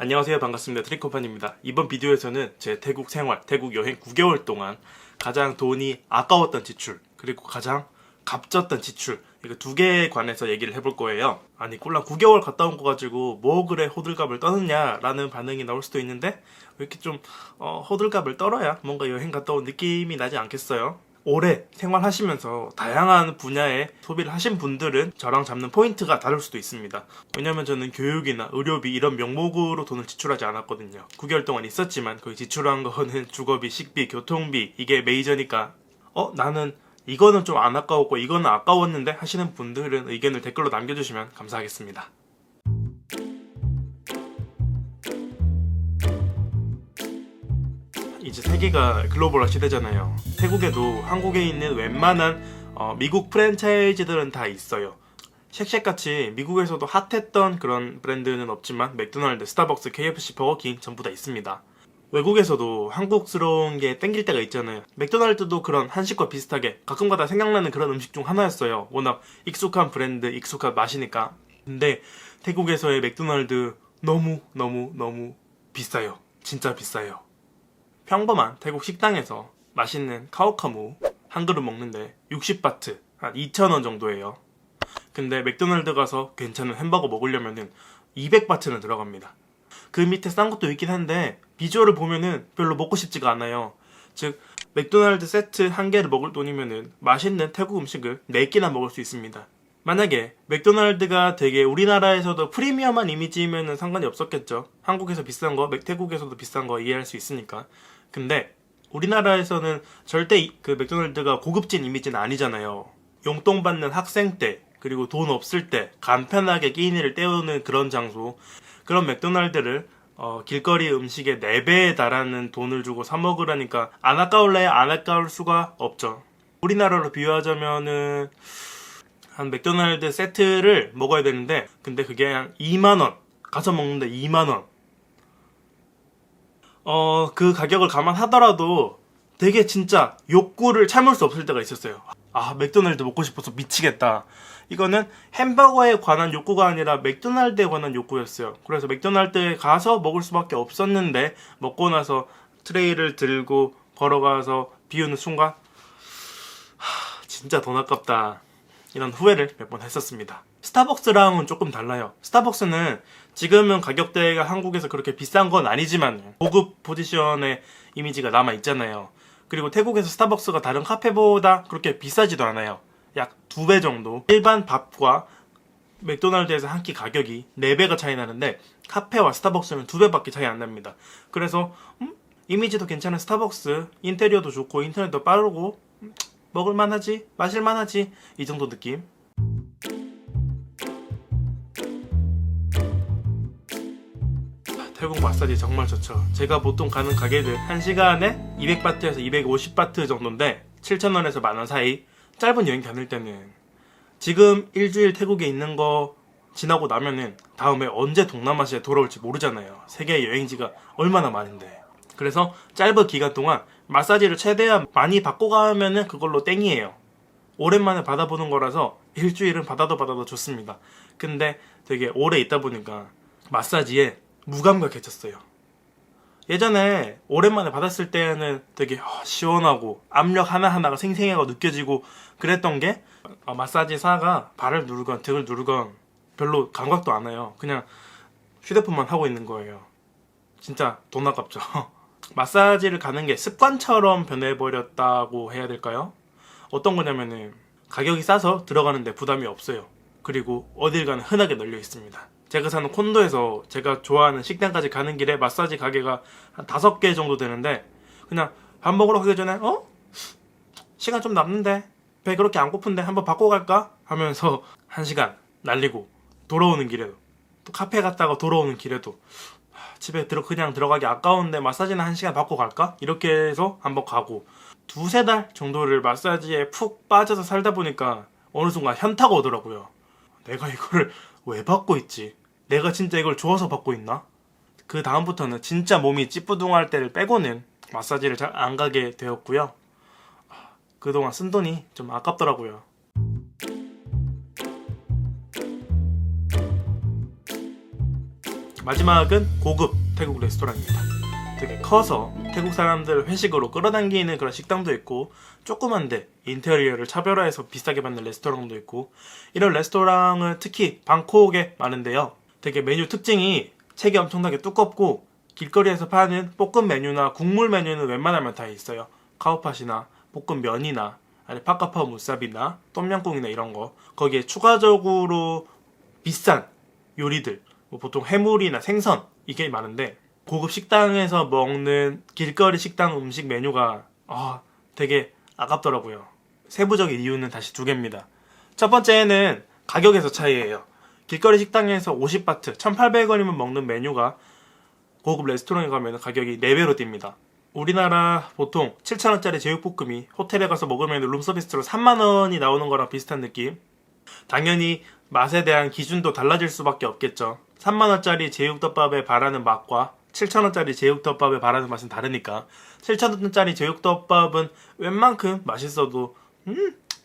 안녕하세요, 반갑습니다. 트리코판입니다. 이번 비디오에서는 제 태국 생활, 태국 여행 9개월 동안 가장 돈이 아까웠던 지출, 그리고 가장 값졌던 지출, 이거 두 개에 관해서 얘기를 해볼 거예요. 아니 꼴랑 9개월 갔다 온 거 가지고 뭐 그래 호들갑을 떠느냐 라는 반응이 나올 수도 있는데, 왜 이렇게 좀 호들갑을 떨어야 뭔가 여행 갔다 온 느낌이 나지 않겠어요? 오래 생활하시면서 다양한 분야의 소비를 하신 분들은 저랑 잡는 포인트가 다를 수도 있습니다. 왜냐면 저는 교육이나 의료비 이런 명목으로 돈을 지출하지 않았거든요. 9개월 동안 있었지만 거의 지출한 거는 주거비, 식비, 교통비, 이게 메이저니까 나는 이거는 좀 안 아까웠고 이거는 아까웠는데 하시는 분들은 의견을 댓글로 남겨주시면 감사하겠습니다. 이제 세계가 글로벌화 시대잖아요. 태국에도 한국에 있는 웬만한 미국 프랜차이즈들은 다 있어요. 쉑쉑같이 미국에서도 핫했던 그런 브랜드는 없지만 맥도날드, 스타벅스, KFC, 버거킹 전부 다 있습니다. 외국에서도 한국스러운 게 땡길 때가 있잖아요. 맥도날드도 그런 한식과 비슷하게 가끔가다 생각나는 그런 음식 중 하나였어요. 워낙 익숙한 브랜드, 익숙한 맛이니까. 근데 태국에서의 맥도날드 너무 비싸요. 진짜 비싸요. 평범한 태국 식당에서 맛있는 카오카무 한 그릇 먹는데 60바트, 한 2,000원 정도예요. 근데 맥도날드 가서 괜찮은 햄버거 먹으려면은 200바트는 들어갑니다. 그 밑에 싼 것도 있긴 한데 비주얼을 보면은 별로 먹고 싶지가 않아요. 즉 맥도날드 세트 한 개를 먹을 돈이면은 맛있는 태국 음식을 4끼나 먹을 수 있습니다. 만약에 맥도날드가 되게 우리나라에서도 프리미엄한 이미지면은 상관이 없었겠죠. 한국에서 비싼 거, 태국에서도 비싼 거 이해할 수 있으니까. 근데 우리나라에서는 절대 그 맥도날드가 고급진 이미지는 아니잖아요. 용돈 받는 학생 때, 그리고 돈 없을 때 간편하게 끼니를 때우는 그런 장소, 그런 맥도날드를 길거리 음식의 4배에 달하는 돈을 주고 사 먹으라니까 안 아까울래야 안 아까울 수가 없죠. 우리나라로 비유하자면은 한 맥도날드 세트를 먹어야 되는데, 근데 그게 한 2만원, 가서 먹는데 2만원. 그 가격을 감안하더라도 되게 진짜 욕구를 참을 수 없을 때가 있었어요. 아, 맥도날드 먹고 싶어서 미치겠다. 이거는 햄버거에 관한 욕구가 아니라 맥도날드에 관한 욕구였어요. 그래서 맥도날드에 가서 먹을 수밖에 없었는데, 먹고 나서 트레이를 들고 걸어가서 비우는 순간 진짜 돈 아깝다, 이런 후회를 몇 번 했었습니다. 스타벅스랑은 조금 달라요. 스타벅스는 지금은 가격대가 한국에서 그렇게 비싼 건 아니지만 고급 포지션의 이미지가 남아있잖아요. 그리고 태국에서 스타벅스가 다른 카페보다 그렇게 비싸지도 않아요. 약 2배 정도. 일반 밥과 맥도날드에서 한 끼 가격이 4배가 차이 나는데 카페와 스타벅스는 2배밖에 차이 안 납니다. 그래서 이미지도 괜찮은 스타벅스, 인테리어도 좋고 인터넷도 빠르고 먹을만하지, 마실만하지, 이 정도 느낌. 태국 마사지 정말 좋죠. 제가 보통 가는 가게들 1시간에 200바트에서 250바트 정도인데 7,000원에서 만원 사이. 짧은 여행 다닐 때는 지금 일주일 태국에 있는 거 지나고 나면은 다음에 언제 동남아시아에 돌아올지 모르잖아요. 세계 여행지가 얼마나 많은데. 그래서 짧은 기간 동안 마사지를 최대한 많이 받고 가면은 그걸로 땡이에요. 오랜만에 받아보는 거라서 일주일은 받아도 좋습니다. 근데 되게 오래 있다 보니까 마사지에 무감각해졌어요. 예전에 오랜만에 받았을 때는 되게 시원하고 압력 하나하나가 생생하고 느껴지고 그랬던 게, 마사지사가 발을 누르건 등을 누르건 별로 감각도 안 와요. 그냥 휴대폰만 하고 있는 거예요. 진짜 돈 아깝죠. 마사지를 가는 게 습관처럼 변해버렸다고 해야 될까요? 어떤 거냐면은 가격이 싸서 들어가는데 부담이 없어요. 그리고 어딜 가나 흔하게 널려 있습니다. 제가 사는 콘도에서 제가 좋아하는 식당까지 가는 길에 마사지 가게가 한 5개 정도 되는데, 그냥 밥 먹으러 가기 전에 시간 좀 남는데 배 그렇게 안 고픈데 한번 바꿔 갈까? 하면서 1시간 날리고, 돌아오는 길에도 또 카페 갔다가 돌아오는 길에도 집에 그냥 들어가기 아까운데 마사지는 1시간 받고 갈까? 이렇게 해서 한번 가고, 2-3달 정도를 마사지에 푹 빠져서 살다 보니까 어느 순간 현타가 오더라고요. 내가 이거를 왜 받고 있지? 내가 진짜 이걸 좋아서 받고 있나? 그 다음부터는 진짜 몸이 찌뿌둥할 때를 빼고는 마사지를 잘 안 가게 되었고요. 그동안 쓴 돈이 좀 아깝더라고요. 마지막은 고급 태국 레스토랑입니다. 되게 커서 태국 사람들 회식으로 끌어당기는 그런 식당도 있고, 조그만데 인테리어를 차별화해서 비싸게 받는 레스토랑도 있고, 이런 레스토랑은 특히 방콕에 많은데요. 되게 메뉴 특징이 책이 엄청나게 두껍고, 길거리에서 파는 볶음 메뉴나 국물 메뉴는 웬만하면 다 있어요. 카오팟이나 볶음 면이나 아니 파카파오 무사비나 똠양꿍이나 이런 거. 거기에 추가적으로 비싼 요리들, 뭐 보통 해물이나 생선 이게 많은데, 고급 식당에서 먹는 길거리 식당 음식 메뉴가 되게 아깝더라고요. 세부적인 이유는 다시 두 개입니다. 첫 번째는 가격에서 차이예요. 길거리 식당에서 50바트, 1,800원이면 먹는 메뉴가 고급 레스토랑에 가면 가격이 4배로 뜁니다. 우리나라 보통 7,000원짜리 제육볶음이 호텔에 가서 먹으면 룸서비스로 3만원이 나오는 거랑 비슷한 느낌. 당연히 맛에 대한 기준도 달라질 수밖에 없겠죠. 3만원짜리 제육덮밥에 바라는 맛과 7,000원짜리 제육덮밥에 바라는 맛은 다르니까 7,000원짜리 제육덮밥은 웬만큼 맛있어도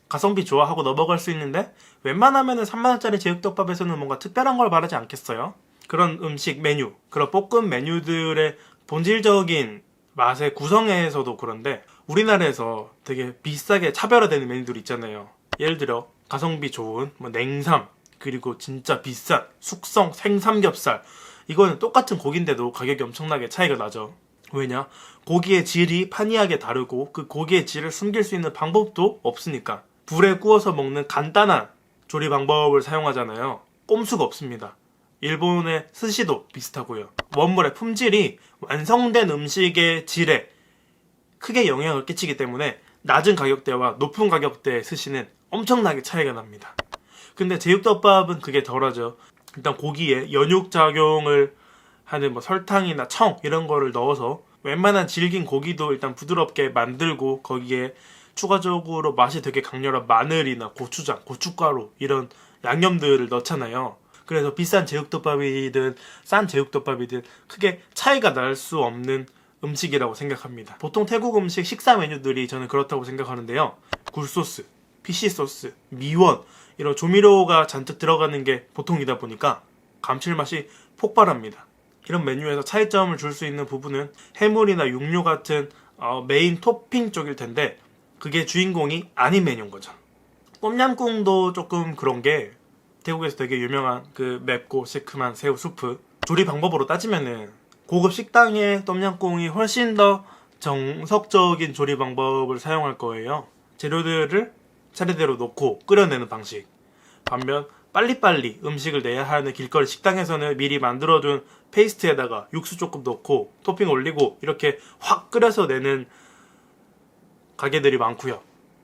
가성비 좋아하고 넘어갈 수 있는데, 웬만하면은 3만원짜리 제육덮밥에서는 뭔가 특별한 걸 바라지 않겠어요? 그런 음식 메뉴, 그런 볶음 메뉴들의 본질적인 맛의 구성에서도 그런데, 우리나라에서 되게 비싸게 차별화되는 메뉴들 있잖아요. 예를 들어 가성비 좋은 냉삼, 그리고 진짜 비싼 숙성 생삼겹살. 이거는 똑같은 고기인데도 가격이 엄청나게 차이가 나죠. 왜냐? 고기의 질이 판이하게 다르고, 그 고기의 질을 숨길 수 있는 방법도 없으니까. 불에 구워서 먹는 간단한 조리 방법을 사용하잖아요. 꼼수가 없습니다. 일본의 스시도 비슷하고요. 원물의 품질이 완성된 음식의 질에 크게 영향을 끼치기 때문에 낮은 가격대와 높은 가격대의 스시는 엄청나게 차이가 납니다. 근데 제육덮밥은 그게 덜하죠. 일단 고기에 연육작용을 하는 설탕이나 청 이런 거를 넣어서 웬만한 질긴 고기도 일단 부드럽게 만들고, 거기에 추가적으로 맛이 되게 강렬한 마늘이나 고추장, 고춧가루 이런 양념들을 넣잖아요. 그래서 비싼 제육덮밥이든 싼 제육덮밥이든 크게 차이가 날 수 없는 음식이라고 생각합니다. 보통 태국 음식 식사 메뉴들이 저는 그렇다고 생각하는데요. 굴소스, 피시소스, 미원 이런 조미료가 잔뜩 들어가는 게 보통이다 보니까 감칠맛이 폭발합니다. 이런 메뉴에서 차이점을 줄 수 있는 부분은 해물이나 육류 같은 메인 토핑 쪽일 텐데, 그게 주인공이 아닌 메뉴인 거죠. 똠얌꿍도 조금 그런 게, 태국에서 되게 유명한 그 맵고 시큼한 새우 수프, 조리 방법으로 따지면은 고급 식당의 똠얌꿍이 훨씬 더 정석적인 조리 방법을 사용할 거예요. 재료들을 차례대로 놓고 끓여내는 방식. 반면 빨리빨리 음식을 내야 하는 길거리 식당에서는 미리 만들어둔 페이스트에다가 육수 조금 넣고 토핑 올리고 이렇게 확 끓여서 내는 가게들이 많고요.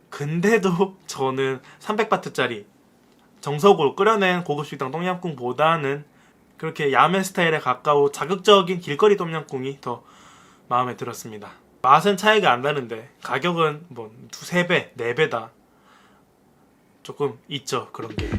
근데도 저는 300바트짜리 정석으로 끓여낸 고급 식당 똠얌꿍보다는 그렇게 야매 스타일에 가까워 자극적인 길거리 똠얌꿍이 더 마음에 들었습니다. 맛은 차이가 안 나는데 가격은 뭐 2-3배, 4배다. 조금 있죠, 그런 게.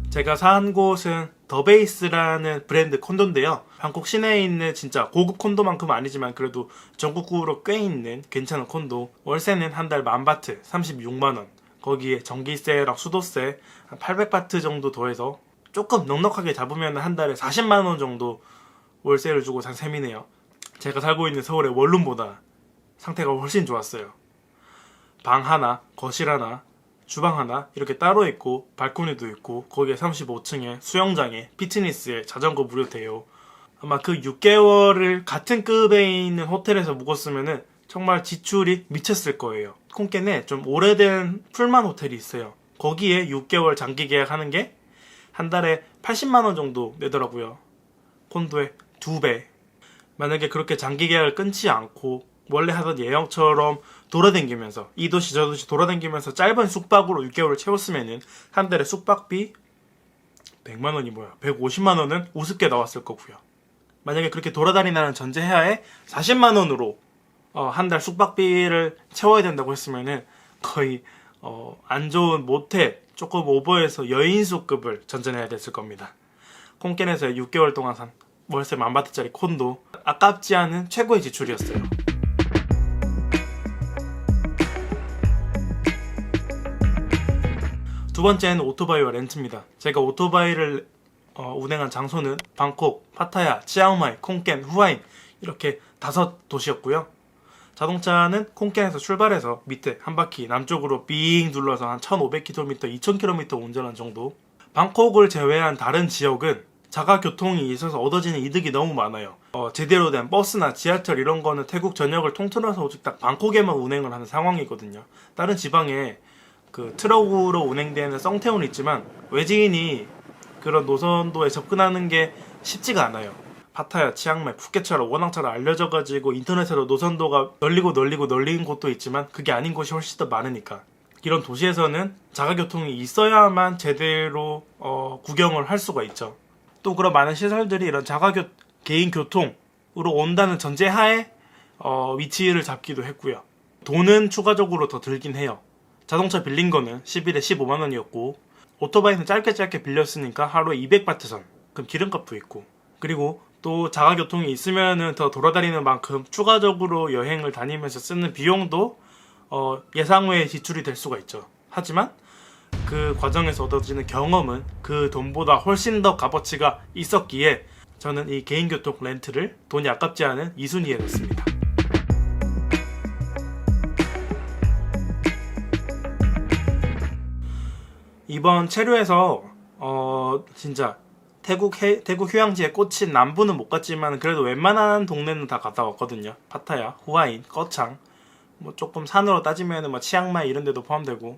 제가 산 곳은 더베이스라는 브랜드 콘도인데요. 방콕 시내에 있는 진짜 고급 콘도만큼은 아니지만 그래도 전국구로 꽤 있는 괜찮은 콘도. 월세는 한 달 10,000바트, 36만원. 거기에 전기세랑 수도세 한 800바트 정도 더해서 조금 넉넉하게 잡으면 한 달에 40만원 정도 월세를 주고 산 셈이네요. 제가 살고 있는 서울의 원룸보다 상태가 훨씬 좋았어요. 방 하나, 거실 하나, 주방 하나 이렇게 따로 있고, 발코니도 있고, 거기에 35층에 수영장에 피트니스에 자전거 무료돼요. 아마 그 6개월을 같은 급에 있는 호텔에서 묵었으면은 정말 지출이 미쳤을 거예요. 콩켄에 좀 오래된 풀만 호텔이 있어요. 거기에 6개월 장기 계약하는 게 한 달에 80만원 정도 내더라고요. 콘도의 2배. 만약에 그렇게 장기 계약을 끊지 않고 원래 하던 예형처럼 돌아다니면서 이 도시 저 도시 돌아다니면서 짧은 숙박으로 6개월을 채웠으면은 한 달에 숙박비 100만원이 뭐야, 150만원은 우습게 나왔을 거고요. 만약에 그렇게 돌아다니는 전제하에 40만원으로 한 달 숙박비를 채워야 된다고 했으면은 거의 안 좋은 모텔, 조금 오버해서 여인수급을 전전해야 됐을 겁니다. 콩켄에서 6개월 동안 산 월세 10,000바트짜리 콘도, 아깝지 않은 최고의 지출이었어요. 번째는 오토바이와 렌트입니다. 제가 오토바이를 운행한 장소는 방콕, 파타야, 치앙마이, 콩켄, 후아인 이렇게 5도시였고요. 자동차는 콩켄에서 출발해서 밑에 한 바퀴 남쪽으로 삥 둘러서 한 1500km, 2000km 운전한 정도. 방콕을 제외한 다른 지역은 자가교통이 있어서 얻어지는 이득이 너무 많아요. 제대로 된 버스나 지하철 이런 거는 태국 전역을 통틀어서 오직 딱 방콕에만 운행을 하는 상황이거든요. 다른 지방에 그 트럭으로 운행되는 썽태우는 있지만 외지인이 그런 노선도에 접근하는 게 쉽지가 않아요. 파타야, 치앙마이, 푸켓처럼 워낙 잘 알려져가지고 인터넷으로 노선도가 널린 곳도 있지만 그게 아닌 곳이 훨씬 더 많으니까 이런 도시에서는 자가교통이 있어야만 제대로 구경을 할 수가 있죠. 또 그런 많은 시설들이 이런 개인 교통으로 온다는 전제하에 위치를 잡기도 했고요. 돈은 추가적으로 더 들긴 해요. 자동차 빌린 거는 10일에 15만 원이었고 오토바이는 짧게 빌렸으니까 하루에 200바트 선. 그럼 기름값도 있고 그리고 또 자가교통이 있으면은 더 돌아다니는 만큼 추가적으로 여행을 다니면서 쓰는 비용도 예상 외에 지출이 될 수가 있죠. 하지만 그 과정에서 얻어지는 경험은 그 돈보다 훨씬 더 값어치가 있었기에 저는 이 개인교통 렌트를 돈이 아깝지 않은 2순위에 넣습니다. 이번 체류에서 진짜 태국 휴양지에 꽂힌 남부는 못 갔지만 그래도 웬만한 동네는 다 갔다 왔거든요. 파타야, 후아인, 꺼창, 뭐 조금 산으로 따지면 뭐 치앙마이 이런 데도 포함되고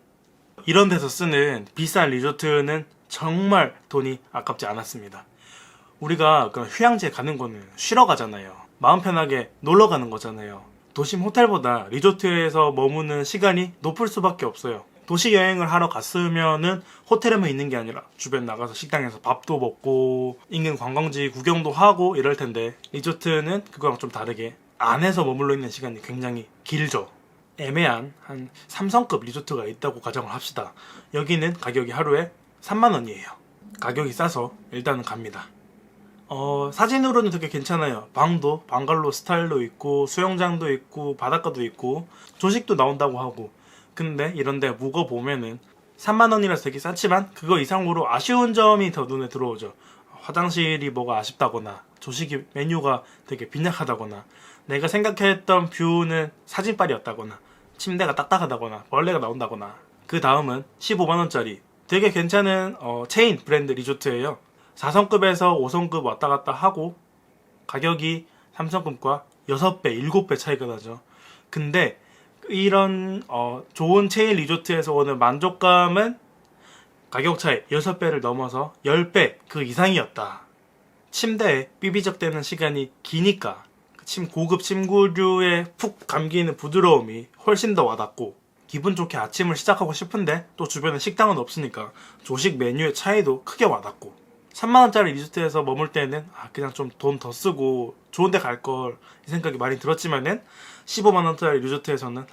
이런 데서 쓰는 비싼 리조트는 정말 돈이 아깝지 않았습니다. 우리가 그런 휴양지에 가는 거는 쉬러 가잖아요. 마음 편하게 놀러 가는 거잖아요. 도심 호텔보다 리조트에서 머무는 시간이 높을 수밖에 없어요. 도시 여행을 하러 갔으면은 호텔에만 있는 게 아니라 주변 나가서 식당에서 밥도 먹고 인근 관광지 구경도 하고 이럴 텐데 리조트는 그거랑 좀 다르게 안에서 머물러 있는 시간이 굉장히 길죠. 애매한 한 3성급 리조트가 있다고 가정을 합시다. 여기는 가격이 하루에 3만 원이에요. 가격이 싸서 일단은 갑니다. 사진으로는 되게 괜찮아요. 방도 방갈로 스타일로 있고 수영장도 있고 바닷가도 있고 조식도 나온다고 하고 근데 이런데 묵어보면은 3만 원이라서 되게 싸지만 그거 이상으로 아쉬운 점이 더 눈에 들어오죠. 화장실이 뭐가 아쉽다거나 조식이 메뉴가 되게 빈약하다거나 내가 생각했던 뷰는 사진빨이었다거나 침대가 딱딱하다거나 벌레가 나온다거나. 그 다음은 15만원짜리 되게 괜찮은 체인 브랜드 리조트예요. 4성급에서 5성급 왔다 갔다 하고 가격이 3성급과 6배, 7배 차이가 나죠. 근데 이런 좋은 체인 리조트에서 오는 만족감은 가격 차이 6배를 넘어서 10배 그 이상이었다. 침대에 삐비적대는 시간이 기니까 고급 침구류에 푹 감기는 부드러움이 훨씬 더 와닿고 기분 좋게 아침을 시작하고 싶은데 또 주변에 식당은 없으니까 조식 메뉴의 차이도 크게 와닿고 3만원짜리 리조트에서 머물 때는 그냥 좀 돈 더 쓰고 좋은 데 갈걸 이 생각이 많이 들었지만은 15만원짜리 리조트에서는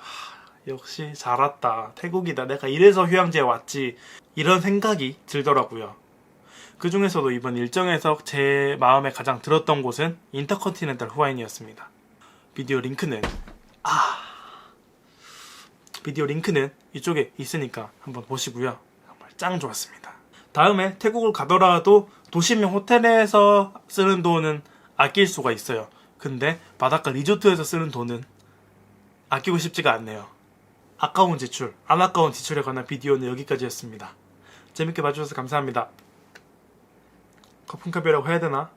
역시 잘 왔다 태국이다 내가 이래서 휴양지에 왔지 이런 생각이 들더라고요. 그 중에서도 이번 일정에서 제 마음에 가장 들었던 곳은 인터컨티넨탈 후아인이었습니다. 비디오 링크는 이쪽에 있으니까 한번 보시고요. 정말 짱 좋았습니다. 다음에 태국을 가더라도 도시명 호텔에서 쓰는 돈은 아낄 수가 있어요. 근데 바닷가 리조트에서 쓰는 돈은 아끼고 싶지가 않네요. 아까운 지출, 안 아까운 지출에 관한 비디오는 여기까지였습니다. 재밌게 봐주셔서 감사합니다. 거품컵이라고 해야 되나?